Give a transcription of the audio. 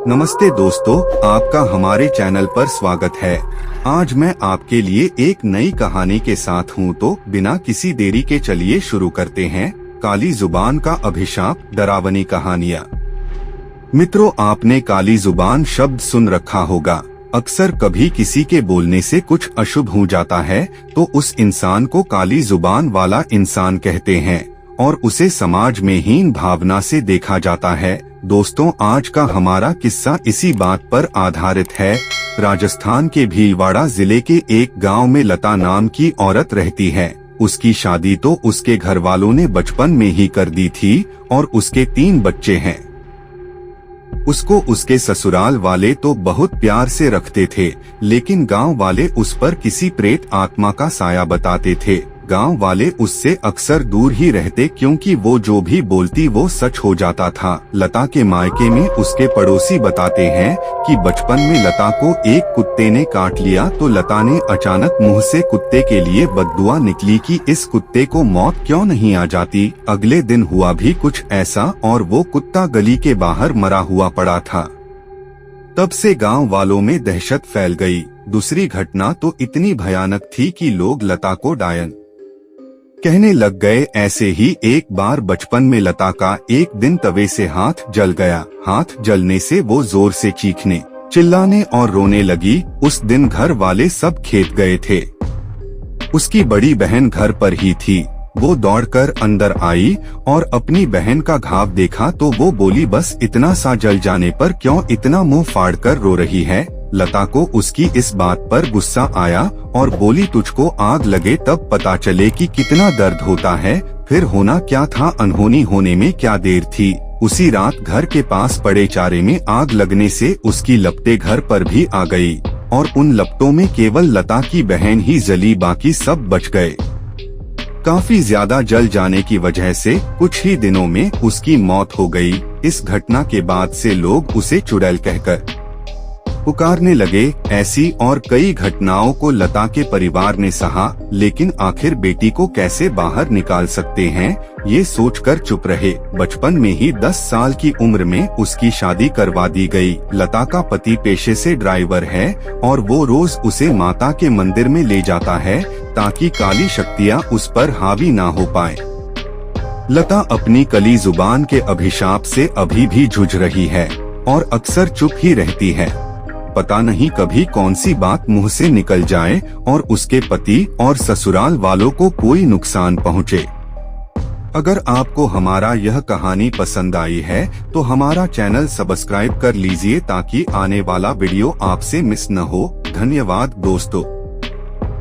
नमस्ते दोस्तों, आपका हमारे चैनल पर स्वागत है। आज मैं आपके लिए एक नई कहानी के साथ हूँ, तो बिना किसी देरी के चलिए शुरू करते हैं। काली जुबान का अभिशाप, डरावनी कहानियाँ। मित्रों, आपने काली जुबान शब्द सुन रखा होगा। अक्सर कभी किसी के बोलने से कुछ अशुभ हो जाता है तो उस इंसान को काली जुबान वाला इंसान कहते हैं और उसे समाज में हीन भावना से देखा जाता है। दोस्तों, आज का हमारा किस्सा इसी बात पर आधारित है। राजस्थान के भीलवाड़ा जिले के एक गांव में लता नाम की औरत रहती है। उसकी शादी तो उसके घर वालों ने बचपन में ही कर दी थी और उसके 3 बच्चे हैं। उसको उसके ससुराल वाले तो बहुत प्यार से रखते थे, लेकिन गांव वाले उस पर किसी प्रेत आत्मा का साया बताते थे। गांव वाले उससे अक्सर दूर ही रहते, क्योंकि वो जो भी बोलती वो सच हो जाता था। लता के मायके में उसके पड़ोसी बताते हैं कि बचपन में लता को एक कुत्ते ने काट लिया तो लता ने अचानक मुंह से कुत्ते के लिए बददुआ निकली कि इस कुत्ते को मौत क्यों नहीं आ जाती। अगले दिन हुआ भी कुछ ऐसा और वो कुत्ता गली के बाहर मरा हुआ पड़ा था। तब से गांव वालों में दहशत फैल गई। दूसरी घटना तो इतनी भयानक थी कि लोग लता को डायन कहने लग गए। ऐसे ही एक बार बचपन में लता का एक दिन तवे से हाथ जल गया। हाथ जलने से वो जोर से चीखने, चिल्लाने और रोने लगी। उस दिन घर वाले सब खेत गए थे। उसकी बड़ी बहन घर पर ही थी। वो दौड़कर अंदर आई और अपनी बहन का घाव देखा तो वो बोली, बस इतना सा जल जाने पर क्यों इतना मुंह फाड़कर रो रही है। लता को उसकी इस बात पर गुस्सा आया और बोली, तुझको आग लगे तब पता चले कि कितना दर्द होता है। फिर होना क्या था, अनहोनी होने में क्या देर थी। उसी रात घर के पास पड़े चारे में आग लगने से उसकी लपटें घर पर भी आ गई और उन लपटों में केवल लता की बहन ही जली, बाकी सब बच गए। काफी ज्यादा जल जाने की वजह से कुछ ही दिनों में उसकी मौत हो गई। इस घटना के बाद से लोग उसे चुड़ैल कहकर पुकारने लगे। ऐसी और कई घटनाओं को लता के परिवार ने सहा, लेकिन आखिर बेटी को कैसे बाहर निकाल सकते हैं, ये सोचकर चुप रहे। बचपन में ही 10 साल की उम्र में उसकी शादी करवा दी गई। लता का पति पेशे से ड्राइवर है और वो रोज उसे माता के मंदिर में ले जाता है ताकि काली शक्तियाँ उस पर हावी ना हो पाए। लता अपनी कली जुबान के अभिशाप से अभी भी जूझ रही है और अक्सर चुप ही रहती है। पता नहीं कभी कौन सी बात मुंह से निकल जाए और उसके पति और ससुराल वालों को कोई नुकसान पहुंचे। अगर आपको हमारा यह कहानी पसंद आई है तो हमारा चैनल सब्सक्राइब कर लीजिए ताकि आने वाला वीडियो आपसे मिस न हो। धन्यवाद दोस्तों।